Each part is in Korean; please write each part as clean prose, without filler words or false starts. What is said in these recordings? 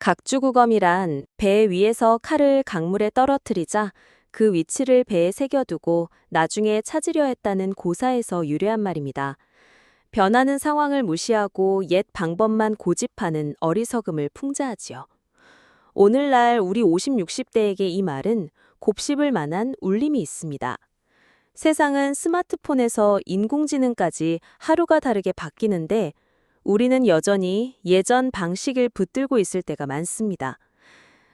각주구검이란 배 위에서 칼을 강물에 떨어뜨리자 그 위치를 배에 새겨두고 나중에 찾으려 했다는 고사에서 유래한 말입니다. 변하는 상황을 무시하고 옛 방법만 고집하는 어리석음을 풍자하지요. 오늘날 우리 50, 60대에게 이 말은 곱씹을 만한 울림이 있습니다. 세상은 스마트폰에서 인공지능까지 하루가 다르게 바뀌는데 우리는 여전히 예전 방식을 붙들고 있을 때가 많습니다.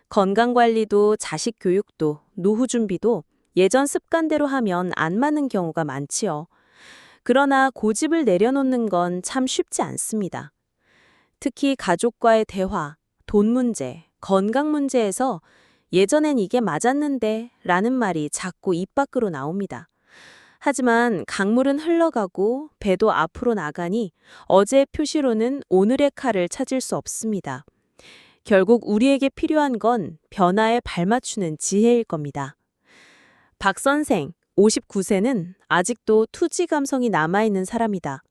건강관리도 자식 교육도 노후 준비도 예전 습관대로 하면 안 맞는 경우가 많지요. 그러나 고집을 내려놓는 건 참 쉽지 않습니다. 특히 가족과의 대화, 돈 문제, 건강 문제에서 예전엔 이게 맞았는데 라는 말이 자꾸 입 밖으로 나옵니다. 하지만 강물은 흘러가고 배도 앞으로 나가니 어제의 표시로는 오늘의 칼을 찾을 수 없습니다. 결국 우리에게 필요한 건 변화에 발맞추는 지혜일 겁니다. 박 선생, 59세는 아직도 투지 감성이 남아있는 사람이다.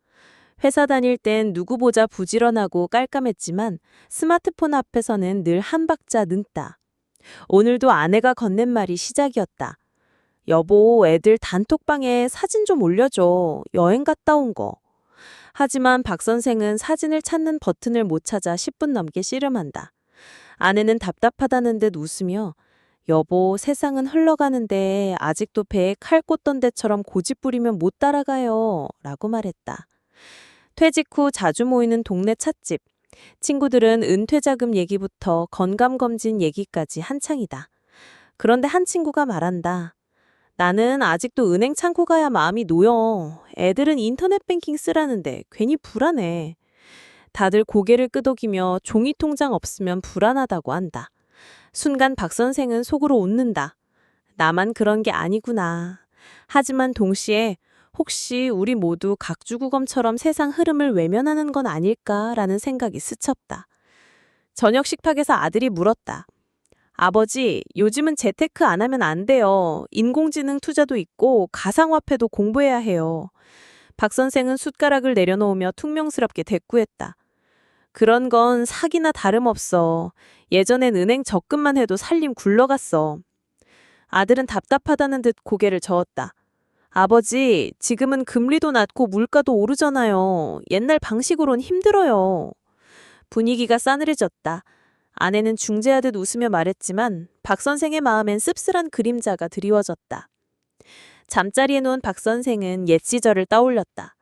회사 다닐 땐 누구 보자 부지런하고 깔끔했지만 스마트폰 앞에서는 늘 한 박자 늦다. 오늘도 아내가 건넨 말이 시작이었다. 여보, 애들 단톡방에 사진 좀 올려줘. 여행 갔다 온 거. 하지만 박 선생은 사진을 찾는 버튼을 못 찾아 10분 넘게 씨름한다. 아내는 답답하다는 듯 웃으며 여보, 세상은 흘러가는데 아직도 배에 칼 꽂던 데처럼 고집 부리면 못 따라가요. 라고 말했다. 퇴직 후 자주 모이는 동네 찻집. 친구들은 은퇴자금 얘기부터 건강검진 얘기까지 한창이다. 그런데 한 친구가 말한다. 나는 아직도 은행 창구 가야 마음이 놓여. 애들은 인터넷 뱅킹 쓰라는데 괜히 불안해. 다들 고개를 끄덕이며 종이 통장 없으면 불안하다고 한다. 순간 박 선생은 속으로 웃는다. 나만 그런 게 아니구나. 하지만 동시에 혹시 우리 모두 각주구검처럼 세상 흐름을 외면하는 건 아닐까라는 생각이 스쳤다. 저녁 식탁에서 아들이 물었다. 아버지, 요즘은 재테크 안 하면 안 돼요. 인공지능 투자도 있고 가상화폐도 공부해야 해요. 박 선생은 숟가락을 내려놓으며 퉁명스럽게 대꾸했다. 그런 건 사기나 다름없어. 예전엔 은행 적금만 해도 살림 굴러갔어. 아들은 답답하다는 듯 고개를 저었다. 아버지, 지금은 금리도 낮고 물가도 오르잖아요. 옛날 방식으론 힘들어요. 분위기가 싸늘해졌다. 아내는 중재하듯 웃으며 말했지만 박 선생의 마음엔 씁쓸한 그림자가 드리워졌다. 잠자리에 누운 박 선생은 옛 시절을 떠올렸다.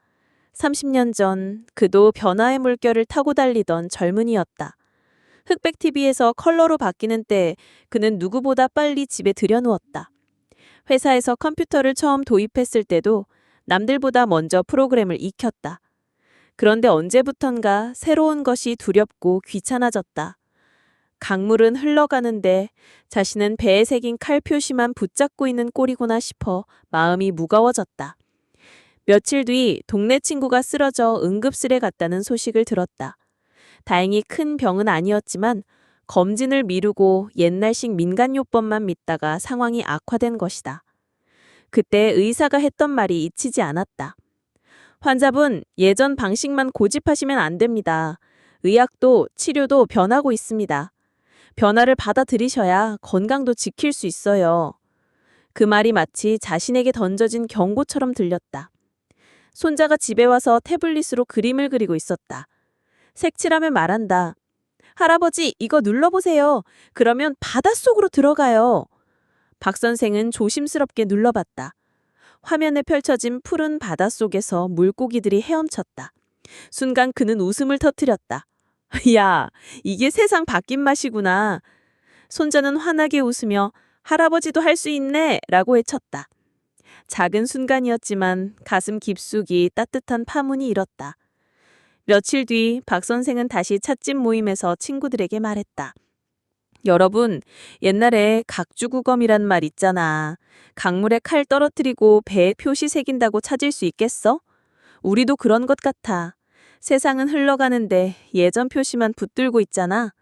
30년 전 그도 변화의 물결을 타고 달리던 젊은이였다. 흑백 TV에서 컬러로 바뀌는 때 그는 누구보다 빨리 집에 들여누웠다. 회사에서 컴퓨터를 처음 도입했을 때도 남들보다 먼저 프로그램을 익혔다. 그런데 언제부턴가 새로운 것이 두렵고 귀찮아졌다. 강물은 흘러가는데 자신은 배에 새긴 칼 표시만 붙잡고 있는 꼴이구나 싶어 마음이 무거워졌다. 며칠 뒤 동네 친구가 쓰러져 응급실에 갔다는 소식을 들었다. 다행히 큰 병은 아니었지만 검진을 미루고 옛날식 민간요법만 믿다가 상황이 악화된 것이다. 그때 의사가 했던 말이 잊히지 않았다. 환자분, 예전 방식만 고집하시면 안 됩니다. 의학도 치료도 변하고 있습니다. 변화를 받아들이셔야 건강도 지킬 수 있어요. 그 말이 마치 자신에게 던져진 경고처럼 들렸다. 손자가 집에 와서 태블릿으로 그림을 그리고 있었다. 색칠하며 말한다. 할아버지, 이거 눌러보세요. 그러면 바닷속으로 들어가요. 박 선생은 조심스럽게 눌러봤다. 화면에 펼쳐진 푸른 바닷속에서 물고기들이 헤엄쳤다. 순간 그는 웃음을 터뜨렸다. 야, 이게 세상 바뀐 맛이구나. 손자는 환하게 웃으며 할아버지도 할 수 있네 라고 외쳤다. 작은 순간이었지만 가슴 깊숙이 따뜻한 파문이 일었다. 며칠 뒤 박 선생은 다시 찻집 모임에서 친구들에게 말했다. 여러분, 옛날에 각주구검이란 말 있잖아. 강물에 칼 떨어뜨리고 배에 표시 새긴다고 찾을 수 있겠어? 우리도 그런 것 같아. 세상은 흘러가는데 예전 표시만 붙들고 있잖아.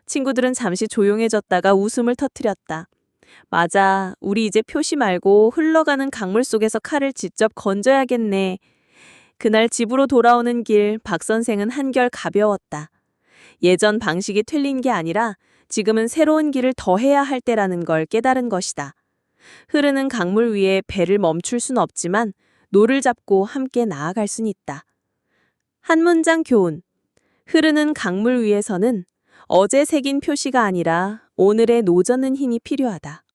친구들은 잠시 조용해졌다가 웃음을 터뜨렸다. 맞아, 우리 이제 표시 말고 흘러가는 강물 속에서 칼을 직접 건져야겠네. 그날 집으로 돌아오는 길 박 선생은 한결 가벼웠다. 예전 방식이 틀린 게 아니라 지금은 새로운 길을 더해야 할 때라는 걸 깨달은 것이다. 흐르는 강물 위에 배를 멈출 순 없지만 노를 잡고 함께 나아갈 순 있다. 한 문장 교훈. 흐르는 강물 위에서는 어제 새긴 표시가 아니라 오늘의 노젓는 힘이 필요하다.